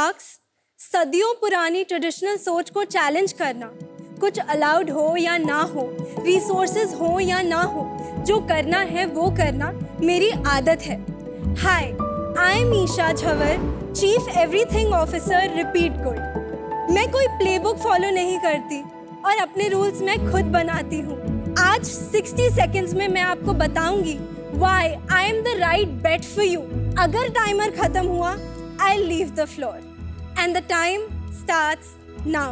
Marks, सदियों पुरानी traditional सोच को चैलेंज करना, कुछ अलाउड हो या ना हो, रिसोर्सेज हो या ना हो, जो करना है वो करना मेरी आदत है। Hi, I am Esha Jhawar, chief everything officer, repeat good. मैं कोई प्लेबुक फॉलो नहीं करती और अपने रूल्स मैं खुद बनाती हूँ। आज 60 सेकंड्स में मैं आपको बताऊंगी why I am the right bet for you। अगर टाइमर खत्म हुआ, I'll leave the floor and the time starts now।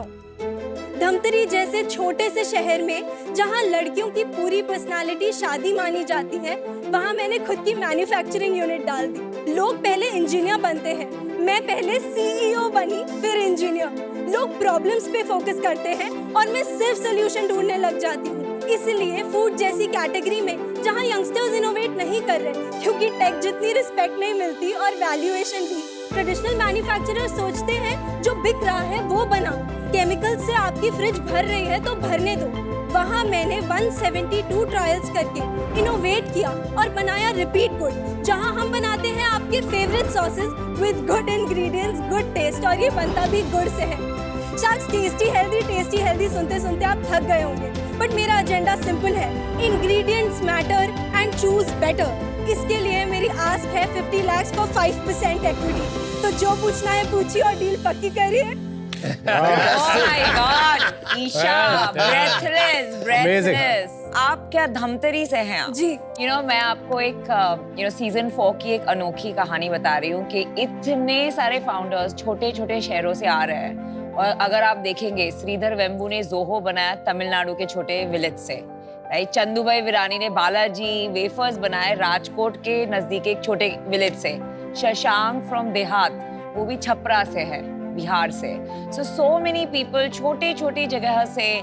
Dhamtari जैसे छोटे से शहर में जहां लड़कियों की पूरी पर्सनालिटी शादी मानी जाती है, वहां मैंने खुद की मैन्युफैक्चरिंग यूनिट डाल दी। लोग पहले इंजीनियर बनते हैं, मैं पहले CEO बनी, फिर इंजीनियर। लोग प्रॉब्लम्स पे फोकस करते हैं और मैं सिर्फ सोल्यूशन ढूंढने लग जाती हूँ। इसलिए फूड जैसी कैटेगरी में जहाँ यंगस्टर्स इनोवेट नहीं कर रहे, क्योंकि टेक जितनी रिस्पेक्ट नहीं मिलती और वैल्यूएशन भी। ट्रेडिशनल मैन्युफैक्चरर सोचते हैं जो बिक रहा है वो बना, केमिकल से आपकी फ्रिज भर रही है तो भरने दो। वहाँ मैंने 172 ट्रायल्स करके इनोवेट किया और बनाया रिपीट गुड, जहाँ हम बनाते हैं आपके favourite sauces with good ingredients, good taste, और ये बनता भी गुड़ से है। शायद टेस्टी हेल्दी सुनते सुनते आप थक गए होंगे, बट मेरा एजेंडा सिंपल है, ingredients matter and choose better. इसके लिए मेरी आस्क है 50 lakhs for 5% equity। तो जो पूछना है पूछिए और डील पक्की करिए। Oh my God, Isha, breathless। आप क्या धमतरी से हैं? जी। मैं आपको एक सीजन 4 की एक अनोखी कहानी बता रही हूँ कि इतने सारे फाउंडर्स छोटे छोटे शहरों से आ रहे हैं। और अगर आप देखेंगे, श्रीधर वेम्बू ने जोहो बनाया तमिलनाडु के छोटे विलेज से, राइट? चंदूभाई वीरानी ने बालाजी वेफर्स बनाए राजकोट के नजदीक एक छोटे विलेज से। शशांक फ्रॉम देहात, वो भी छपरा से है, बिहार से। सो मेनी पीपल छोटे छोटे जगह से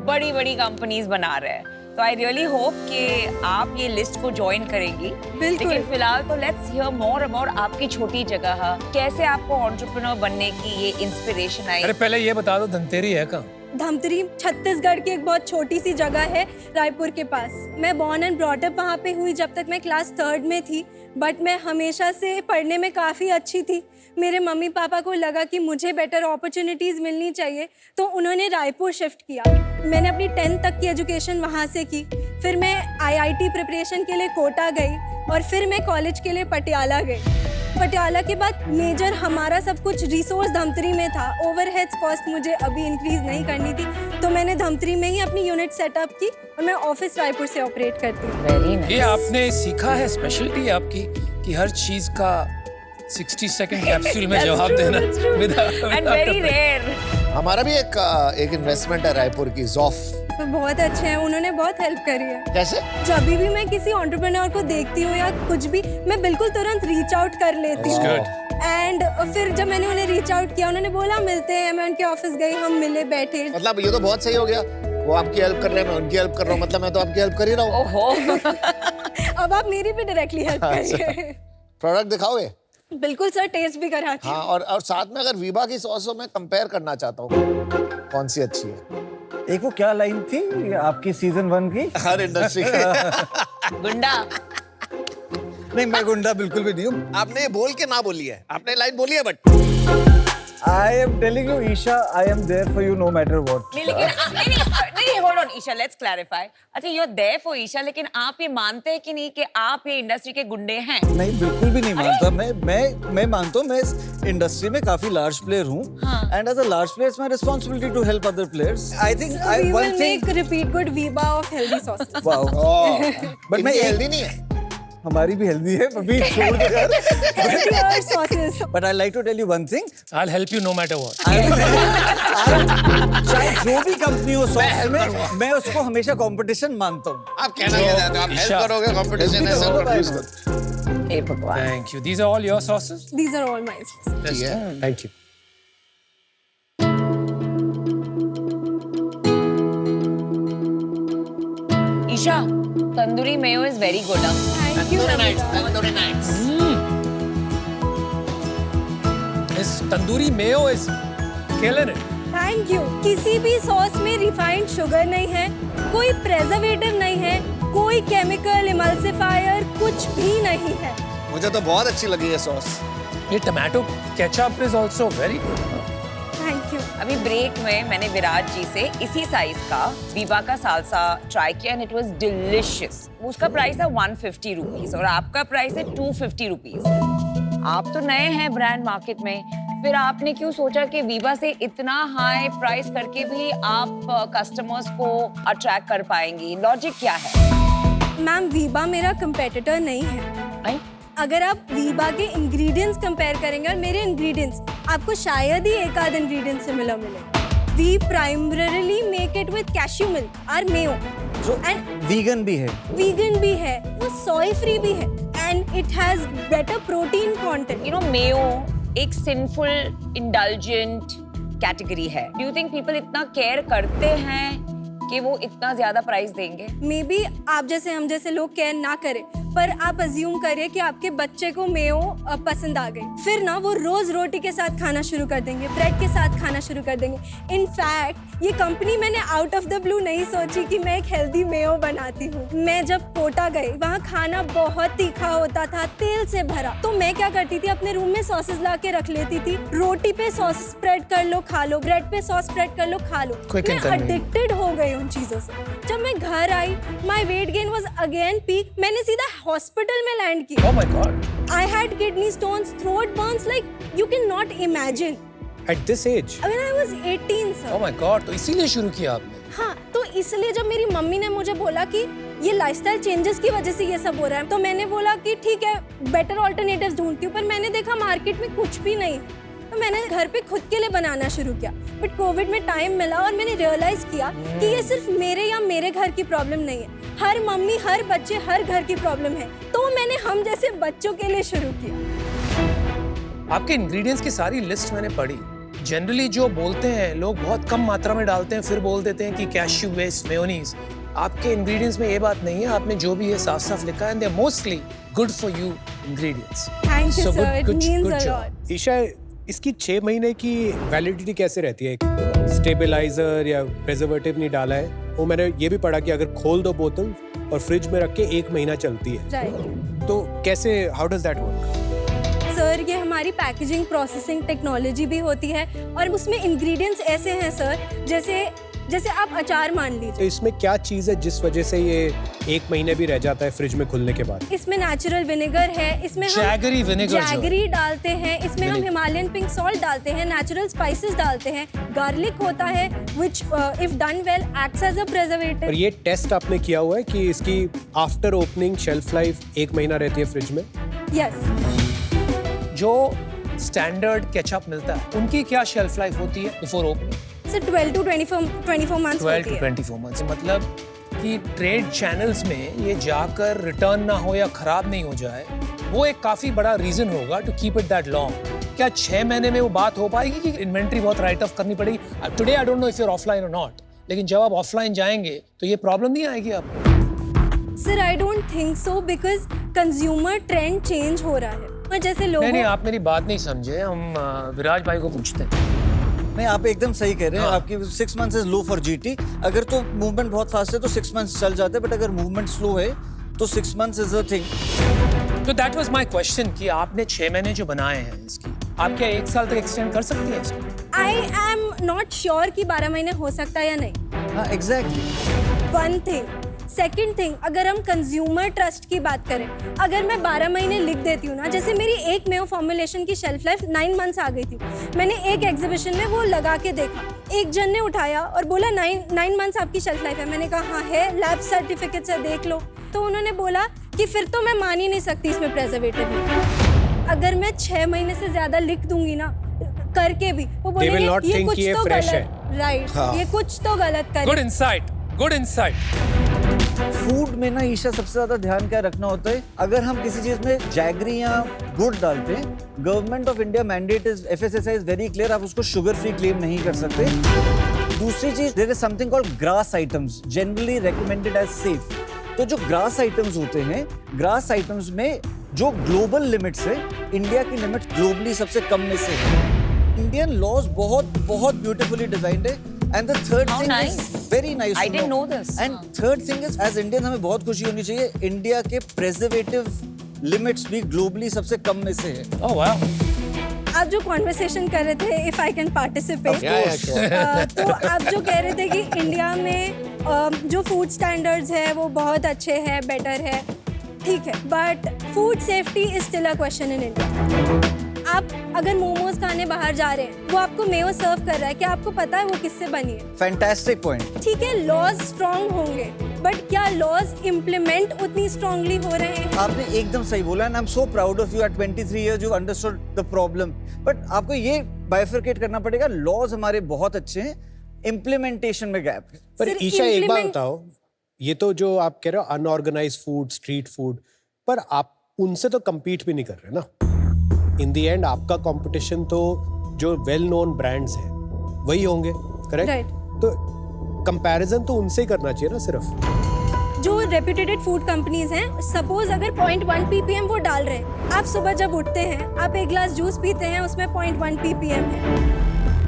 बड़ी बड़ी कंपनीज बना रहे हैं। तो आई रियली होप कि आप ये लिस्ट को ज्वाइन करेंगी। लेकिन फिलहाल तो लेट्स हियर मोर अबाउट आपकी छोटी जगह, कैसे आपको एंटरप्रेन्योर बनने की ये इंस्पिरेशन आई। अरे पहले ये बता दो, धमतरी है कहाँ? धमतरी छत्तीसगढ़ की एक बहुत छोटी सी जगह है, रायपुर के पास। मैं बॉर्न एंड ब्रॉट अप वहाँ पे हुई जब तक मैं क्लास 3rd में थी, बट मैं हमेशा से पढ़ने में काफ़ी अच्छी थी। मेरे मम्मी पापा को लगा कि मुझे बेटर अपॉर्चुनिटीज़ मिलनी चाहिए, तो उन्होंने रायपुर शिफ्ट किया। मैंने अपनी 10th तक की एजुकेशन वहाँ से की। फिर मैं IIT प्रिपरेशन के लिए कोटा गई और फिर मैं कॉलेज के लिए पटियाला गई। पटियाला के बाद मेजर हमारा सब कुछ रिसोर्स धमतरी में था। ओवरहेड्स कॉस्ट मुझे अभी इंक्रीज नहीं करनी थी, तो मैंने धमतरी में ही अपनी यूनिट सेटअप की और मैं ऑफिस रायपुर से ऑपरेट करती हूँ। ये आपने सीखा है स्पेशलिटी आपकी कि हर चीज का 60 सेकंड कैप्सूल में जवाब देना। And very rare. हमारा भी एक इन्वेस्टमेंट है रायपुर की, ज़ॉफ। तो बहुत अच्छे हैं, उन्होंने बहुत हेल्प करी है। कैसे? जब भी मैं किसी एंटरप्रेन्योर को देखती हूँ या कुछ भी, मैं बिल्कुल तुरंत रीच आउट कर लेती हूँ। एंड फिर जब मैंने उन्हें रीच आउट किया, उन्होंने बोला मिलते हैं, मैं उनके ऑफिस गई, हम मिले, बैठे। मतलब ये तो बहुत सही हो गया, वो आपकी हेल्प कर रहे हैं, मैं उनकी हेल्प कर रहा हूँ, मतलब मैं तो आपकी हेल्प कर ही रहा हूँ। ओहो। अब आप मेरी भी डायरेक्टली हेल्प करिए। प्रोडक्ट दिखाओगे? बिल्कुल सर, टेस्ट भी कराती हूँ। हाँ, और साथ में अगर वीबा की सॉस हो, मैं कंपेयर करना चाहता हूँ कौन सी अच्छी है। एक वो क्या लाइन थी आपकी सीजन 1 की? हर इंडस्ट्री के गुंडा। नहीं, मैं गुंडा बिल्कुल भी नहीं हूँ। आपने बोल के ना बोली है, आपने लाइन बोली है, but I am telling you, Isha, I am there for you no matter what. नहीं, लेकिन नहीं, hold on, Isha, let's clarify। अच्छा, you're there for ईशा, लेकिन आप ये मानते हैं कि नहीं कि आप ये इंडस्ट्री के गुंडे हैं? नहीं, बिल्कुल भी नहीं मानता। मैं मानता हूँ, मैं इस इंडस्ट्री में काफी लार्ज प्लेयर हूँ, and as a large player, it's my responsibility to help other players. I think We one will thing. make repeat good Viva of healthy sauces। Wow. But मैं हेल्दी नहीं है। हमारी भी healthy है, अभी छोड़ दो यार। Healthier sauces। But I like to tell you one thing. I'll help you no matter what। चाहे जो भी कंपनी हो सॉस में, मैं उसको हमेशा कंपटीशन मानता हूँ। आप कहना क्या चाहते हो? आप हेल्प करोगे, कंपटीशन है, सब कंफ्यूज कर। हे भगवान। Thank you। These are all your sauces? These are all my sauces। ठीक है। Thank you। Isha, tandoori mayo is very good। Thank you। Tandoori nights. This tandoori mayo is killing it। Thank you. किसी भी sauce में refined sugar नहीं है, कोई preservative नहीं है, कोई केमिकल इमल्सिफायर कुछ भी नहीं है। मुझे तो बहुत अच्छी लगी है सॉस। ये tomato ketchup is also very good. Thank you. अभी ब्रेक में मैंने विराज जी से इसी साइज का वीवा का सालसा ट्राई किया एंड इट वाज डिलिशियस। उसका प्राइस है 150 रुपीज और आपका प्राइस है 250 रुपीज। आप तो नए हैं ब्रांड मार्केट में, फिर आपने क्यों सोचा कि वीवा से इतना हाई प्राइस करके भी आप कस्टमर्स को अट्रैक्ट कर पाएंगी? लॉजिक क्या है? मैम वीबा मेरा कंपेटिटर नहीं है। अगर आप वीबा के इंग्रेडिएंट्स कंपेयर करेंगे और मेरे इंग्रेडिएंट्स, आपको शायद ही एक आध इंग्रेडिएंट सिमिलर मिले। We primarily make it with cashew milk और मेयो, जो एंड वीगन भी है। वीगन भी है, वो सोय फ्री भी है, and it has better protein content. You know Mayo एक सिंफुल इंडल्जेंट कैटेगरी है। डू यू थिंक पीपल इतना केयर करते हैं कि वो इतना ज्यादा प्राइस देंगे? मे बी आप जैसे हम जैसे लोग केयर ना करें, पर आप अज्यूम करिए कि आपके बच्चे को मेयो पसंद आ गई, फिर ना वो रोज रोटी के साथ खाना शुरू कर देंगे, ब्रेड के साथ खाना शुरू कर देंगे। इनफैक्ट ये कंपनी मैंने आउट ऑफ द ब्लू नहीं सोची कि मैं एक हेल्दी मेयो बनाती हूँ। मैं जब कोटा गई, वहाँ खाना बहुत तीखा होता था, तेल से भरा, तो मैं क्या करती थी, अपने रूम में सॉसेस ला के रख लेती थी। रोटी पे सॉस स्प्रेड कर लो, खा लो, ब्रेड पे सॉस स्प्रेड कर लो, खा लो। Quick and मैं convenient. एडिक्टेड हो गई उन चीजों से। जब मैं घर आई, my weight gain was again peak. मैंने सीधा हॉस्पिटल में लैंड किया। Oh my god. I had kidney stones, throat burns like you cannot imagine. At this age? When I was 18, sir. Oh my god, तो इसीलिए शुरू किया आपने? हाँ, तो इसलिए जब मेरी मम्मी ने मुझे बोला कि ये लाइफस्टाइल चेंजेस की वजह से ये सब हो रहा है, तो मैंने बोला कि ठीक है, बेटर ऑल्टरनेटिव्स ढूंढती हूँ। पर मैंने देखा मार्केट में कुछ भी नहीं, तो मैंने घर पे खुद के लिए बनाना शुरू किया। बट कोविड में टाइम मिला और मैंने रियलाइज किया कि ये सिर्फ मेरे या मेरे घर की प्रॉब्लम नहीं है, हर मम्मी, हर बच्चे, हर घर की प्रॉब्लम है। तो मैंने हम जैसे बच्चों के लिए शुरू किया। आपके इंग्रेडिएंट्स की सारी लिस्ट मैंने पढ़ी। जनरली जो बोलते हैं लोग बहुत कम मात्रा में डालते हैं, फिर बोल देते हैं कि कैश्यू बेस्ड मेयोनीज। आपके इंग्रेडिएंट्स में ये बात नहीं है, आपने जो भी है साफ साफ लिखा है, and they are mostly good for you ingredients. Thank you So sir, it good means a job. Lot. Isha, इसकी 6 महीने की वैलिडिटी कैसे रहती है? स्टेबलाइजर या प्रिजर्वेटिव नहीं डाला है? वो मैंने ये भी पढ़ा कि अगर खोल दो बोतल और फ्रिज में रख के 1 महीना चलती है, राइट तो कैसे, how does that work? Sir, ये हमारी पैकेजिंग प्रोसेसिंग टेक्नोलॉजी भी होती है, और उसमें इंग्रेडिएंट्स ऐसे हैं सर, जैसे आप अचार मान तो लीजिए, इसमें क्या चीज़ है जिस वजह से ये 1 महीने भी रह जाता है फ्रिज में खुलने के बाद? इसमें नेचुरल विनेगर है, इसमें हम जैगरी विनेगर जो है। जैगरी डालते हैं, इसमें हम हिमालयन पिंक सॉल्ट डालते हैं, नेचुरल स्पाइसेस डालते हैं, गार्लिक होता है which if done well acts as a और प्रिजर्वेटिव। ये टेस्ट आपने किया हुआ है कि इसकी आफ्टर ओपनिंग शेल्फ लाइफ 1 महीना रहती है फ्रिज में? यस। जो स्टैंडर्ड केचप मिलता है, उनकी क्या शेल्फ लाइफ होती है before opening? Sir 12 to 24 months 12 होती to है। 24 मंथ्स। मतलब कि ट्रेड चैनल्स में ये जाकर रिटर्न ना हो या खराब नहीं हो जाए, वो एक काफी बड़ा रीजन होगा to keep it that long. क्या 6 महीने में वो बात हो पाएगी कि इन्वेंट्री बहुत राइट ऑफ करनी पड़ेगी? Today I don't know if you are offline और नॉट, लेकिन जब आप ऑफलाइन जाएंगे तो ये प्रॉब्लम नहीं आएगी आपको? Sir I don't think so, because consumer trend change हो रहा है, और जैसे नहीं, लोगों आप मेरी बात नहीं समझे। हम विराज भाई को पूछते हैं। नहीं, आप एकदम सही कह रहे हैं। हाँ। आपकी 6 months is low for GT. अगर तो मूवमेंट बहुत फास्ट है तो 6 मंथ्स चल जाते हैं, बट अगर मूवमेंट स्लो है तो 6 मंथ्स इज अ थिंग। तो दैट वाज माय क्वेश्चन कि आपने 6 महीने जो बनाए हैं इसकी, आप क्या 1 साल तक एक्सटेंड कर सकती हैं इसको? आई एम नॉट श्योर कि 12 महीने हो सकता है या नहीं। हाँ, exactly. One thing. Second thing, अगर हम कंज्यूमर ट्रस्ट की बात करें, अगर मैं 12 महीने लिख देती हूँ ना, जैसे मेरी एक मेयो फॉर्मुलेशन की शेल्फ लाइफ 9 मंथ्स आ गई थी। मैंने एक एग्जीबिशन में वो लगा के देखा, एक जन ने उठाया और बोला 9 मंथ्स आपकी शेल्फ लाइफ है। मैंने कहा हाँ है, लैब सर्टिफिकेट से देख लो। तो उन्होंने बोला कि फिर तो मैं मान ही नहीं सकती इसमें प्रेजर्वेटिव नहीं। अगर मैं 6 महीने से ज्यादा लिख दूंगी ना करके भी, वो They will not बोलेंगे ये think कुछ कि ये तो fresh गलत, राइट, हाँ। ये कुछ तो गलत गुड करे। Insight, good insight. फूड में ना ईशा सबसे ज्यादा ध्यान क्या रखना होता है, अगर हम किसी चीज में जैगरी या गुड़ डालते हैं, government of India mandate is, FSSAI is very clear, आप उसको शुगर फ्री क्लेम नहीं कर सकते। दूसरी चीज, there is something called GRAS items, generally recommended as safe. तो जो ग्रास आइटम्स होते हैं, ग्रास आइटम्स में जो ग्लोबल लिमिट्स है, इंडिया की लिमिट ग्लोबली सबसे कम में से है। इंडियन लॉज बहुत ब्यूटीफुली डिजाइंड है। And the third How thing nice. Is very nice. I didn't know this. And third thing is, as Indian हमें बहुत खुशी होनी चाहिए, इंडिया के प्रिजर्वेटिव लिमिट्स भी ग्लोबली सबसे कम में से है। ओह वाह, आप जो कॉन्वर्सेशन कर रहे थे, इफ आई कैन पार्टिसिपेट, तो आप जो कह रहे थे कि इंडिया में जो फूड स्टैंडर्ड्स है वो बहुत अच्छे हैं, बेटर है, ठीक है, but food safety is still a question in India. आप अगर मोमोज खाने बाहर जा रहे हैं, वो आपको मेयो सर्व कर रहा है, क्या आपको पता है वो किससे बनी है? Fantastic point. ठीक है, लॉज स्ट्रॉन्ग होंगे, बट क्या लॉज इम्प्लीमेंट उतनी स्ट्रांगली हो रहे हैं? आपने एकदम सही बोला and I am so proud of you. At 23 years you understood the problem, but आपको ये बाइफरकेट करना पड़ेगा। लॉज हमारे बहुत अच्छे हैं, इम्प्लीमेंटेशन में गैप है। पर सिर्फ ईशा एक बात implement- बताओ, ये तो जो आप कह रहे हो अनऑर्गेनाइज फूड, स्ट्रीट फूड, पर आप उनसे तो compete भी नहीं कर रहे ना। इन दी एंड आपका कंपटीशन तो जो वेल नोन ब्रांड्स हैं वही होंगे, करेक्ट? Right. तो कंपैरिजन तो उनसे ही करना चाहिए ना सिर्फ। जो रेप्यूटेड फूड कंपनीज हैं, सपोज अगर 0.1 ppm वो डाल रहे हैं, आप सुबह जब उठते हैं, आप एक गिलास जूस पीते हैं, उसमें 0.1 ppm है।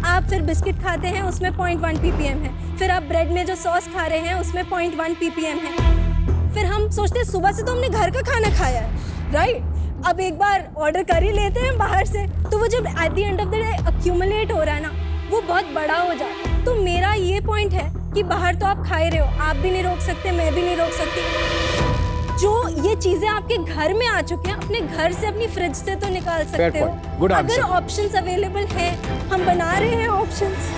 आप फिर बिस्किट खाते हैं, उसमें 0.1 ppm है। फिर आप ब्रेड में जो सॉस खा रहे हैं, उसमें 0.1 ppm है। फिर हम सोचते हैं सुबह से तो हमने घर का खाना खाया है, राइट? अब एक बार ऑर्डर कर ही लेते हैं बाहर से, तो वो जब at the end of the day accumulate हो रहा है ना, वो बहुत बड़ा हो जाता है। तो मेरा ये पॉइंट है कि बाहर तो आप खा ही रहे हो, आप भी नहीं रोक सकते, मैं भी नहीं रोक सकती। जो ये चीजें आपके घर में आ चुके हैं, अपने घर से, अपनी फ्रिज से तो निकाल सकते हो। point. Good अगर answer. ऑप्शंस अवेलेबल हैं, हम बना रहे हैं ऑप्शंस।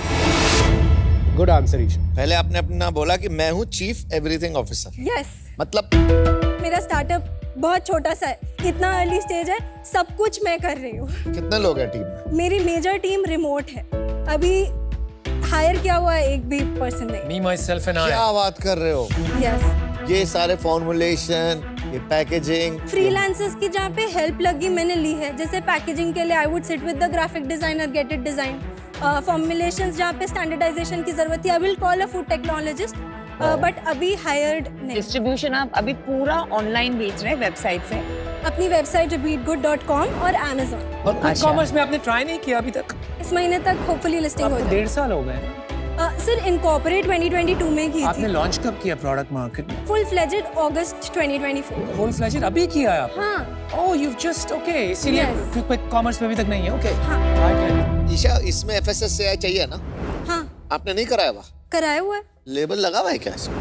Good answer Isha. पहले आपने अपना बोला कि मैं हूँ चीफ एवरीथिंग ऑफिसर, यस, मतलब मेरा स्टार्टअप बहुत छोटा सा है, इतना अर्ली स्टेज है, सब कुछ मैं कर रही हूँ। कितने लोग हैं टीम में? मेरी मेजर टीम रिमोट है, अभी हायर किया हुआ है एक भी पर्सन नहीं। me myself and I. क्या बात कर रहे हो? यस, ये सारे फॉर्मुलेशन, ये पैकेजिंग, फ्रीलांसर्स की जहाँ पे हेल्प लगी मैंने ली है। जैसे पैकेजिंग के लिए I would sit with the graphic designer, get it design. Formulations जहाँ पे स्टैंडर्डाइजेशन की जरूरत थी, I will call a food technologist, but अभी हायर्ड नहीं। डिस्ट्रीब्यूशन आप अभी पूरा ऑनलाइन बेच रहे हैं वेबसाइट से? अपनी वेबसाइट repeatgood.com और Amazon। और कुछ अच्छा। कॉमर्स में आपने ट्राई नहीं किया अभी तक? इस महीने तक होपफुली लिस्टिंग हो आपको जाए। 1.5 साल हो गए ना। सर इनकॉर्पोरेट 2022 में की आपने थी, लॉन्च कब किया प्रोडक्ट मार्केट में? फुल फ्लेजेड अगस्त 2024। फुल फ्लैशड अभी किया है आपने? हाँ ओह यू जस्ट ओके, इसीलिए Yes. क्योंकि कॉमर्स में अभी तक नहीं है। ओके हाँ ईशा इसमें FSSAI चाहिए ना? हाँ, आपने नहीं कराया हुआ? कराया हुआ है। लेबल लगा हुआ है क्या इसमें?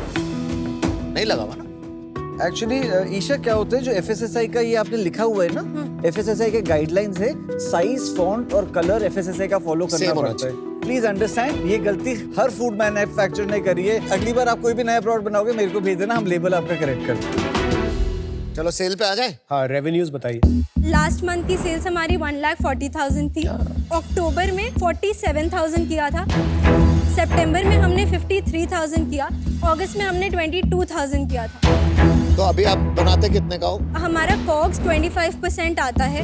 नहीं लगा हुआ ना? एक्चुअली ईशा क्या होता है, जो FSSAI का ये आपने लिखा हुआ है ना, FSSAI के गाइडलाइंस है, साइज, फॉन्ट और कलर FSSAI का फॉलो करना Same होना पड़ता है। प्लीज अंडरस्टैंड, ये गलती हर फूड मैन्युफैक्चरर ने करी है। अगली बार आप कोई भी नया प्रोडक्ट बनाओगे, मेरे को भेज देना, हम लेबल आपका करेक्ट कर देंगे। चलो सेल पे आ जाए। हाँ, रेवेन्यूज बताइए। लास्ट मंथ की सेल्स हमारी 1,40,000 थी, अक्टूबर में 47,000 किया था, सितंबर में हमने 53,000 किया, अगस्त में हमने 22,000 किया था। तो अभी आप बनाते कितने का हो? हमारा कॉग्स 25% आता है,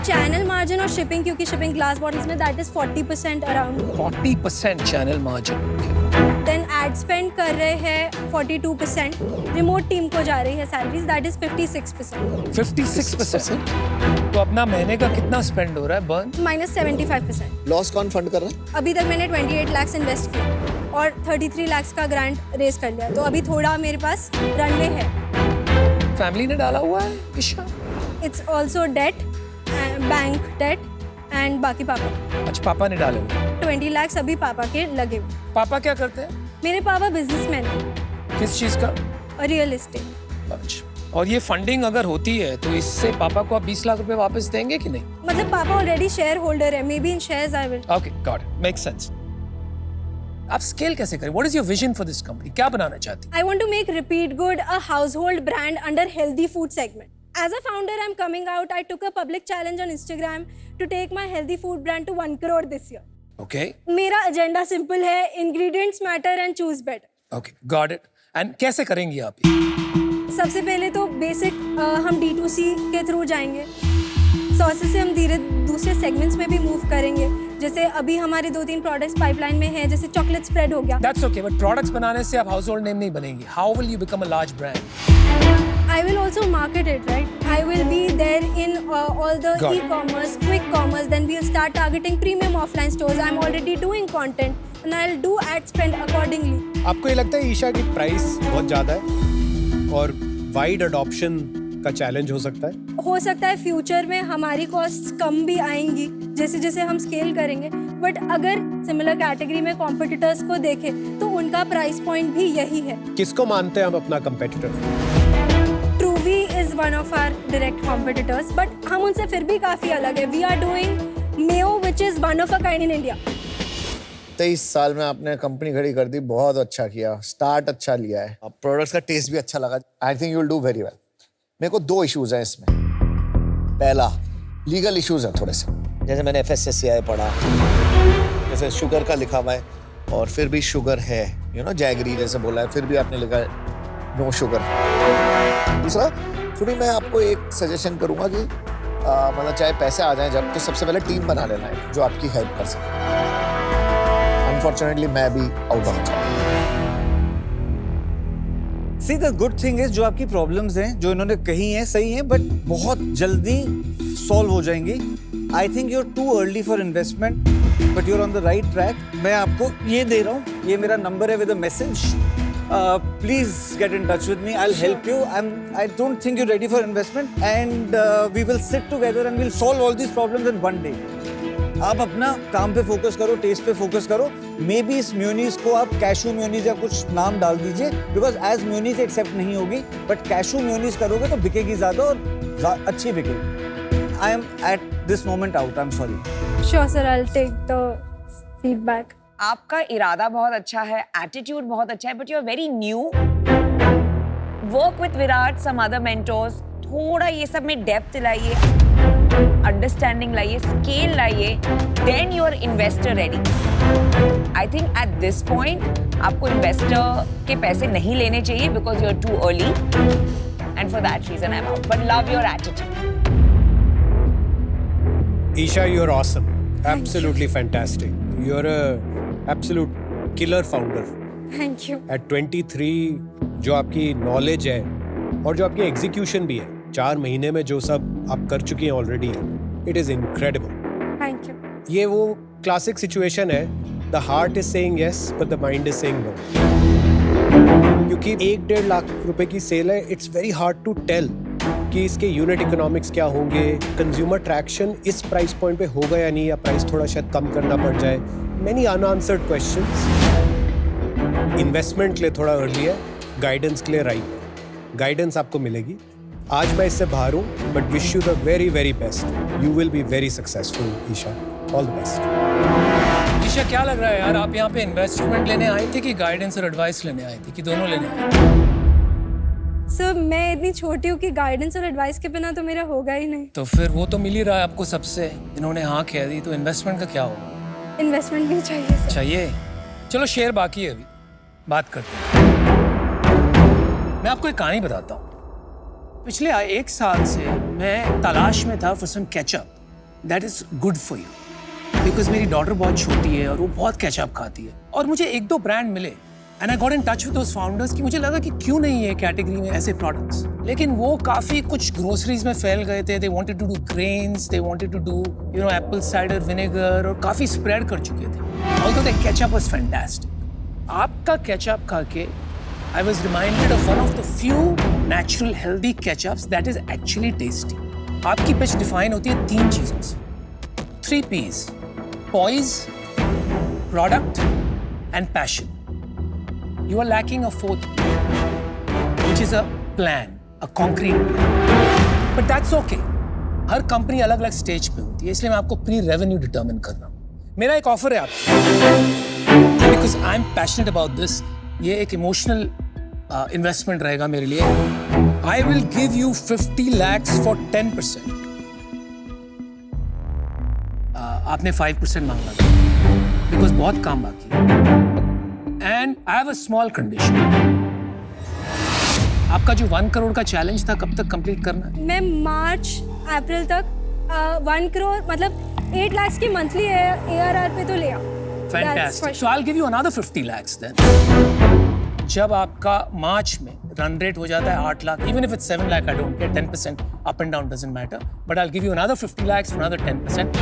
चैनल मार्जिन और शिपिंग, क्योंकि शिपिंग ग्लास बॉटल्स में that is 40% around. 40% channel margin. Then ad spend कर रहे हैं 42%, रिमोट टीम को जा रही है सैलरीज, दैट इज 56%, 56%। तो अपना महीने का कितना स्पेंड हो रहा है बर्न? माइनस 75%। लॉस कौन फंड कर रहा है? अभी तक मैंने 28 लाख इन्वेस्ट किया और 33 लाख का ग्रांट रेज कर लिया, तो अभी थोड़ा मेरे पास रनवे है। फैमिली ने डाला हुआ है Isha? It's also debt, bank debt and बाकी पापा। अच्छा पापा ने डाले हुए। 20 लाख अभी पापा के लगे हुए। पापा क्या करते हैं? मेरे पापा बिजनेसमैन हैं, किस चीज का? Real estate. अच्छा, और ये फंडिंग अगर होती है तो इससे पापा को आप 20 लाख रुपए वापस देंगे कि नहीं? मतलब पापा ऑलरेडी शेयर होल्डर है, may be in shares I will. Okay got it, make sense. आप स्केल कैसे करें? What is your vision for this company? क्या बनाना चाहती हैं? I want to make Repeat Good a household brand under healthy food segment. As a founder, I'm coming out. I took a public challenge on Instagram to take my healthy food brand to 1 crore this year. Okay मेरा agenda simple है, ingredients matter and choose better. Okay got it. And कैसे करेंगी आप ये? सबसे पहले तो basic हम D2C के थ्रू जाएंगे, सॉसेस से हम धीरे दूसरे सेगमेंट्स में भी मूव करेंगे। जैसे अभी हमारे 2-3 प्रोडक्ट्स पाइपलाइन में हैं, जैसे चॉकलेट स्प्रेड हो गया। दैट्स ओके, बट प्रोडक्ट्स बनाने से आप हाउस होल्ड नेम नहीं बनेंगी। How will you become a large brand? I will also market it, right? I will be there in all the Got it. e-commerce, quick commerce. Then we'll start targeting premium offline stores. I'm already doing content, and I'll do ad spend accordingly. आपको ये लगता है ईशा की price बहुत ज़्यादा है और wide adoption का चैलेंज हो सकता है? हो सकता है फ्यूचर में हमारी कॉस्ट कम भी आएंगी जैसे जैसे हम स्केल करेंगे, बट अगर सिमिलर कैटेगरी में कॉम्पिटिटर्स को देखें तो उनका प्राइस पॉइंट भी यही है। किसको मानते हैं हम अपना competitor? Truvy is one of our direct competitors, but हम उनसे फिर भी काफी अलग है। We are doing Mayo which is one of a kind in India. 23 साल में आपने कंपनी खड़ी कर दी, बहुत अच्छा किया, स्टार्ट अच्छा लिया है, प्रोडक्ट्स का टेस्ट भी अच्छा लगा। I think you will do very well. मेरे को 2 इश्यूज हैं इसमें। पहला, लीगल इश्यूज हैं थोड़े से, जैसे मैंने FSSAI पढ़ा, जैसे शुगर का लिखा हुआ है और फिर भी शुगर है, यू नो, जैगरी जैसे बोला है, फिर भी आपने लिखा है नो शुगर। दूसरा, थोड़ी मैं आपको एक सजेशन करूंगा कि मतलब चाहे पैसे आ जाएं जब, तो सबसे पहले टीम बना लेना है जो आपकी हेल्प कर सके। अनफॉर्चुनेटली मैं भी out of charge. See, the good thing is जो आपकी प्रॉब्लम्स हैं जो इन्होंने कही हैं सही हैं, बट बहुत जल्दी सॉल्व हो जाएंगी। I think you're too early for investment, but you're on the right track. मैं आपको ये दे रहा हूँ, ये मेरा नंबर है with a message. Please get in touch with me, I will help you. I don't think you ready for investment and we will sit together and will solve all these problems in one day. आप अपना काम पे focus करो, test पे focus करो। May be इस म्यूनीस को आप कैशू म्यूनीस या कुछ नाम डाल दीजिए, बिकॉज एज म्यूनीस एक्सेप्ट नहीं होगी, बट कैशू म्यूनीस करोगे तो बिकेगी ज्यादा और अच्छी बिकेगी। I am at this moment out, I am sorry. Sure sir, I will take the feedback. आपका इरादा बहुत अच्छा है, एटीट्यूड बहुत अच्छा है, but you are very new. Work with Virat, some other mentors, थोड़ा ये सब में डेप्थ लाइए, अंडरस्टैंडिंग लाइए, स्केल लाइए, then you are investor ready. I think at this point आपको इन्वेस्टर के पैसे नहीं लेने चाहिए because you are too early, and for that reason I am out, but love your attitude. Isha, you're awesome. Absolutely fantastic. You're a absolute killer founder. Thank you. At 23, जो आपकी knowledge है और जो आपकी एग्जीक्यूशन भी है, 4 महीने में जो सब आप कर चुकी हैं already, it is incredible. Thank you. ये वो क्लासिक सिचुएशन है, the heart is saying yes but the mind is saying no. क्योंकि 1-1.5 लाख रुपए की सेल है, it's very hard to tell कि इसके यूनिट इकोनॉमिक्स क्या होंगे, कंज्यूमर ट्रैक्शन इस प्राइस पॉइंट पे होगा या नहीं, या प्राइस थोड़ा शायद कम करना पड़ जाए। Many unanswered questions. इन्वेस्टमेंट के लिए थोड़ा अर्ली है, गाइडेंस के लिए राइट है। गाइडेंस आपको मिलेगी। आज मैं इससे बाहर हूँ, but wish you the very very best. You will be very successful Isha, all the best. Isha, क्या लग रहा है यार, आप यहाँ पे इन्वेस्टमेंट लेने आई थी कि गाइडेंस और एडवाइस लेने आई थी, कि दोनों लेने आई थी? सर, मैं इतनी छोटी हूँ कि गाइडेंस और एडवाइस के बिना तो मेरा होगा ही नहीं। तो फिर वो तो मिल ही रहा है आपको सबसे, इन्होंने हाँ कह दी, तो इन्वेस्टमेंट का क्या होगा? इन्वेस्टमेंट भी चाहिए सर। चाहिए? चलो शेयर बाकी है, अभी बात करते हैं। मैं आपको एक कहानी बताता हूँ। पिछले 1 साल से मैं तलाश में था for some ketchup that is good for you, because मेरी डॉटर बहुत छोटी है और वो बहुत केचअप खाती है, और मुझे 1-2 ब्रांड मिले and I got in touch with those founders कि मुझे लगा कि क्यों नहीं है कैटेगरी में ऐसे प्रोडक्ट्स, लेकिन वो काफी कुछ ग्रोसरीज में फैल गए थे। They wanted to do grains, they wanted to do apple cider vinegar, और काफी स्प्रेड कर चुके थे। Although the ketchup was fantastic. आपका केचअप खा के I was reminded of one of the few natural healthy ketchups that is actually tasty. आपकी pitch define होती है 3 चीजों से, 3 P's: poise, product and passion. You are lacking a 4th P, which is a plan, a concrete plan. But that's okay. Her company अलग अलग stage पे होती है, इसलिए मैं आपको प्री रेवेन्यू डिटर्मिन कर रहा हूँ। मेरा एक ऑफर है आपको, because I am passionate about this. ये एक इमोशनल इन्वेस्टमेंट रहेगा मेरे लिए। I will give you 50 lakhs for 10%। आपने 5% मांगा था, बिकॉज बहुत काम बाकी है। And I have a small condition. आपका जो 1 करोड़ का चैलेंज था, कब तक कंप्लीट करना है? मैं मार्च अप्रैल तक 1 करोड़ मतलब 8 लाख की मंथली ARR पे तो ले आओ। Fantastic. So I'll give you another 50 lakhs then. जब आपका मार्च में रन रेट हो जाता है 8 lakh, even if it's 7 lakh, I don't care, 10% up and down doesn't matter, but I will give you another 50 lakhs for another 10%,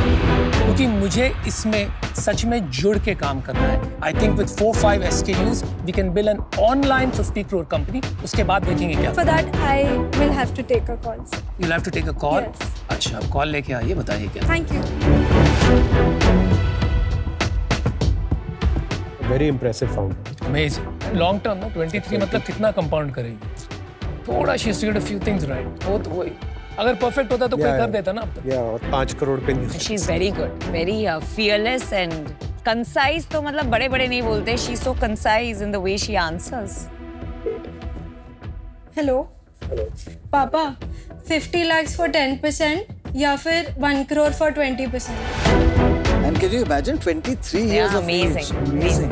क्योंकि मुझे इसमें सच में जुड़ के काम करना है. I think with 4-5 SKUs we can build an online 50 crore company. उसके बाद देखेंगे क्या. For that, I will have to take a call, sir. You'll have to take a call. Yes. अच्छा, कॉल लेके आइए, बताइए क्या. Thank you. Very impressive founder. Amazing. Long term ना 23 मतलब कितना कंपाउंड करेगी. थोड़ा she has to do few things right. वो तो वही. अगर परफेक्ट होता तो कोई कर देता ना अब तक. या और 5 करोड़ पे नहीं. She is very good, very fearless and concise. तो मतलब बड़े बड़े नहीं बोलते. She is so concise in the way she answers. Hello. पापा, 50 lakhs for 10% या फिर 1 crore for 20%. And can you imagine 23 years Yeah, of amazing, age? amazing.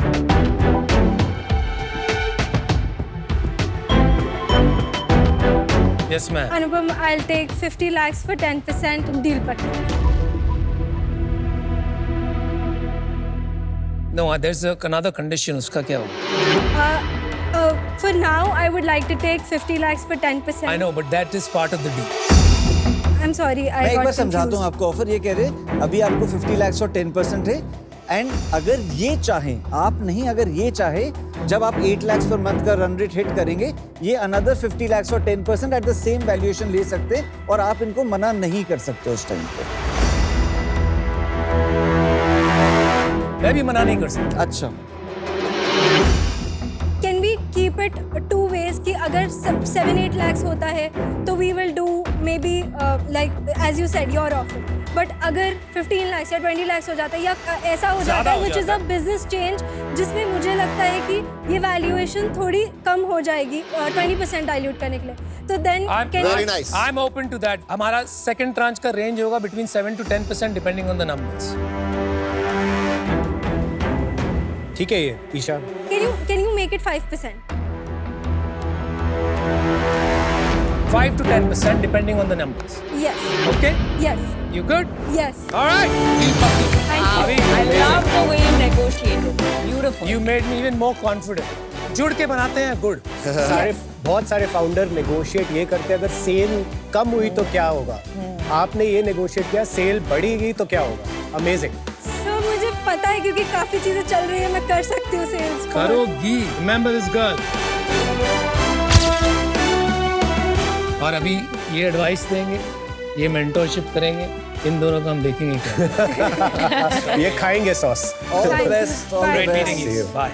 Yes ma'am. Anupam, I'll take 50 lakhs for 10% deal पक्का. No, there's another condition. उसका क्या होगा? For now, I would like to take 50 lakhs for 10%. I know, but that is part of the deal. I'm sorry, I मैं एक got बार समझाता हूँ confused. आपको offer. ये कह रहे अभी आपको 50 lakhs और 10% है, एंड अगर ये चाहें आप नहीं, अगर ये चाहे जब आप 8 lakhs पर मंथ का रन रेट हिट करेंगे, ये अनदर 50 lakhs और 10% एट द सेम वैल्यूएशन ले सकते हैं और आप इनको मना नहीं कर सकते उस टाइम पे. मैं भी मना नहीं कर सकता. अच्छा. Can we keep it 2 ways कि अगर 7-8 lakhs होता है तो we will do maybe like as you said your offer. But अगर 15 lakhs या 20 lakhs हो जाता है या ऐसा हो जाता है which is a business change जिसमें मुझे लगता है कि ये valuation थोड़ी कम हो जाएगी 20% dilute करने के लिए. तो then can Very nice. I'm open to that. हमारा second tranche का range होगा between 7 to 10% depending on the numbers. ठीक है ये Isha. can you make it 5%? 5 to 10% depending on the numbers. Yes. Okay? Yes. You good? Yes. All right. Deal puppy. Thank you. Abhi, I love the way you negotiated. Beautiful. You made me even more confident. जुड़ के बनाते हैं good. बहुत सारे founder negotiate ये करते हैं अगर सेल कम हुई तो क्या होगा. आपने ये नेगोशिएट किया, सेल बढ़ेगी तो क्या होगा. अमेजिंग. So मुझे पता है क्योंकि काफी चीजें चल रही है, मैं कर सकती हूँ सेल्स. करोगी. Remember this girl. और अभी ये एडवाइस देंगे, ये मेंटरशिप करेंगे, इन दोनों का हम देखेंगे क्या. ये खाएंगे sauce. All the best. All the Great best. meeting you. Bye.